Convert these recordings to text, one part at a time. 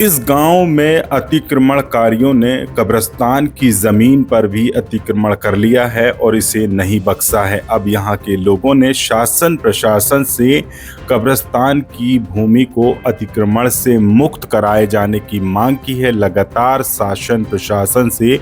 इस गांव में अतिक्रमणकारियों ने कब्रिस्तान की जमीन पर भी अतिक्रमण कर लिया है और इसे नहीं बख्शा है। अब यहां के लोगों ने शासन प्रशासन से कब्रिस्तान की भूमि को अतिक्रमण से मुक्त कराए जाने की मांग की है। लगातार शासन प्रशासन से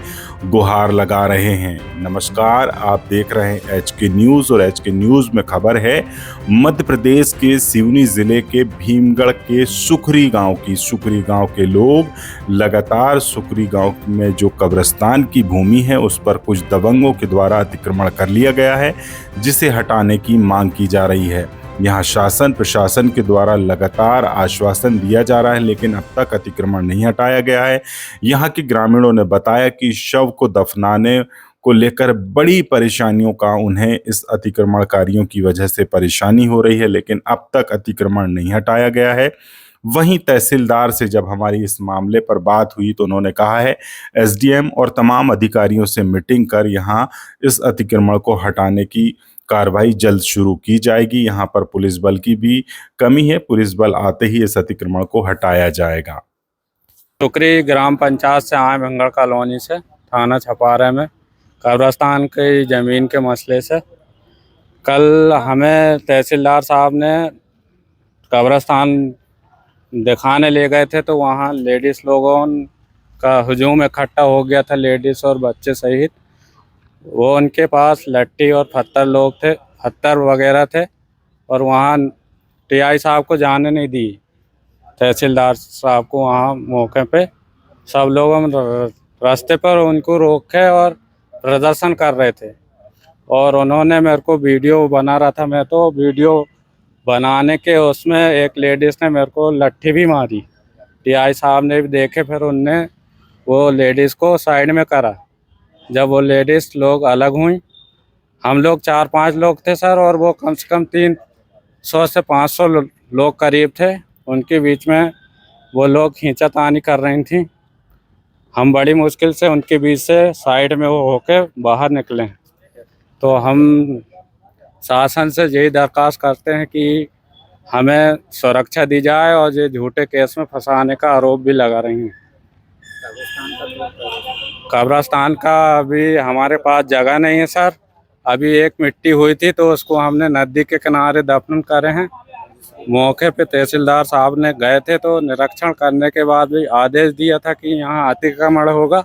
गुहार लगा रहे हैं। नमस्कार, आप देख रहे हैं एचके न्यूज और एचके न्यूज में खबर है मध्य प्रदेश के सिवनी जिले के भीमगढ़ के सुखरी गांव के लोग लगातार सुखरी गांव में जो कब्रिस्तान की भूमि है उस पर कुछ दबंगों के द्वारा अतिक्रमण कर लिया गया है, जिसे हटाने की मांग की जा रही है। यहाँ शासन प्रशासन के द्वारा लगातार आश्वासन दिया जा रहा है, लेकिन अब तक अतिक्रमण नहीं हटाया गया है। यहाँ के ग्रामीणों ने बताया कि शव को दफनाने को लेकर बड़ी परेशानियों का उन्हें इस अतिक्रमणकारियों की वजह से परेशानी हो रही है, लेकिन अब तक अतिक्रमण नहीं हटाया गया है। वहीं तहसीलदार से जब हमारी इस मामले पर बात हुई तो उन्होंने कहा है एसडीएम और तमाम अधिकारियों से मीटिंग कर यहां इस अतिक्रमण को हटाने की कार्रवाई जल्द शुरू की जाएगी। यहां पर पुलिस बल की भी कमी है, पुलिस बल आते ही इस अतिक्रमण को हटाया जाएगा। सुखरी ग्राम पंचायत से आए भंगड़ कॉलोनी से थाना छपारा में कब्रिस्तान की ज़मीन के मसले से कल हमें तहसीलदार साहब ने कब्रिस्तान दिखाने ले गए थे, तो वहाँ लेडीज़ लोगों का हुजूम इकट्ठा हो गया था, लेडीज़ और बच्चे सहित। वो उनके पास लट्ठी और पत्थर वगैरह थे और वहाँ टीआई साहब को जाने नहीं दी। तहसीलदार साहब को वहाँ मौके पे सब लोग रास्ते पर उनको रोके और प्रदर्शन कर रहे थे और उन्होंने मेरे को वीडियो बना रहा था। मैं तो वीडियो बनाने के उसमें एक लेडीज़ ने मेरे को लट्ठी भी मारी। टीआई साहब ने भी देखे, फिर उनने वो लेडीज़ को साइड में करा। जब वो लेडीज़ लोग अलग हुई, हम लोग 4-5 लोग थे सर, और वो कम से कम 300 से 500 लोग करीब थे। उनके बीच में वो लोग खींचातानी कर रही थी। हम बड़ी मुश्किल से उनके बीच से साइड में वो होके बाहर निकले। तो हम शासन से यही दरख्वास्त करते हैं कि हमें सुरक्षा दी जाए, और ये झूठे केस में फंसाने का आरोप भी लगा रही हैं। कब्रिस्तान का अभी हमारे पास जगह नहीं है सर। अभी एक मिट्टी हुई थी तो उसको हमने नदी के किनारे दफन करे हैं। मौके पे तहसीलदार साहब ने गए थे, तो निरीक्षण करने के बाद भी आदेश दिया था कि यहाँ अतिक्रमण होगा।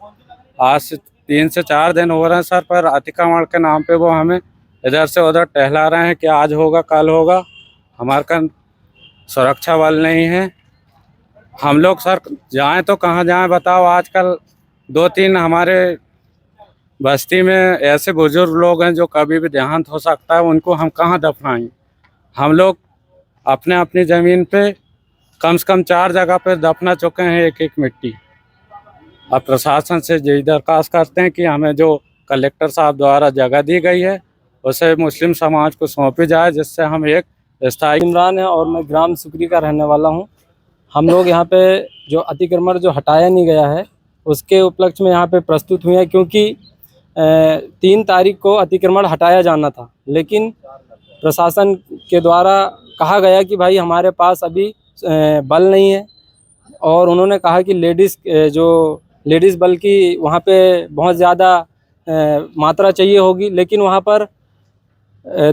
आज से 3 से 4 दिन हो रहे हैं सर, पर अतिक्रमण के नाम पे वो हमें इधर से उधर टहला रहे हैं कि आज होगा कल होगा। हमारे का सुरक्षा बल नहीं है। हम लोग सर जाएं तो कहाँ जाएं बताओ। आजकल 2-3 हमारे बस्ती में ऐसे बुजुर्ग लोग हैं जो कभी भी देहांत हो सकता है, उनको हम कहाँ दफनाएं। हम लोग अपने अपनी ज़मीन पे कम से कम 4 जगह पे दफना चुके हैं एक मिट्टी। अब प्रशासन से यही दरख्वास्त करते हैं कि हमें जो कलेक्टर साहब द्वारा जगह दी गई है उसे मुस्लिम समाज को सौंपी जाए, जिससे हम एक स्थायी। इमरान है और मैं ग्राम सुखरी का रहने वाला हूं। हम लोग यहाँ पे जो अतिक्रमण जो हटाया नहीं गया है उसके उपलक्ष्य में यहाँ पे प्रस्तुत हुए हैं, क्योंकि 3 तारीख को अतिक्रमण हटाया जाना था, लेकिन प्रशासन के द्वारा कहा गया कि भाई हमारे पास अभी बल नहीं है, और उन्होंने कहा कि लेडीज़ बल की वहाँ पे बहुत ज़्यादा मात्रा चाहिए होगी। लेकिन वहाँ पर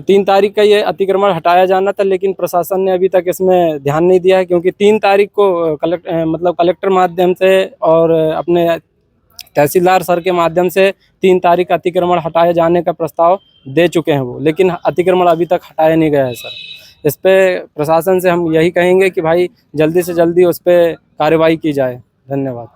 3 तारीख का ये अतिक्रमण हटाया जाना था, लेकिन प्रशासन ने अभी तक इसमें ध्यान नहीं दिया है, क्योंकि 3 तारीख को कलेक्टर माध्यम से और अपने तहसीलदार सर के माध्यम से 3 तारीख अतिक्रमण हटाए जाने का प्रस्ताव दे चुके हैं वो, लेकिन अतिक्रमण अभी तक हटाया नहीं गया है सर। इस पे प्रशासन से हम यही कहेंगे कि भाई जल्दी से जल्दी उस पर कार्रवाई की जाए। धन्यवाद।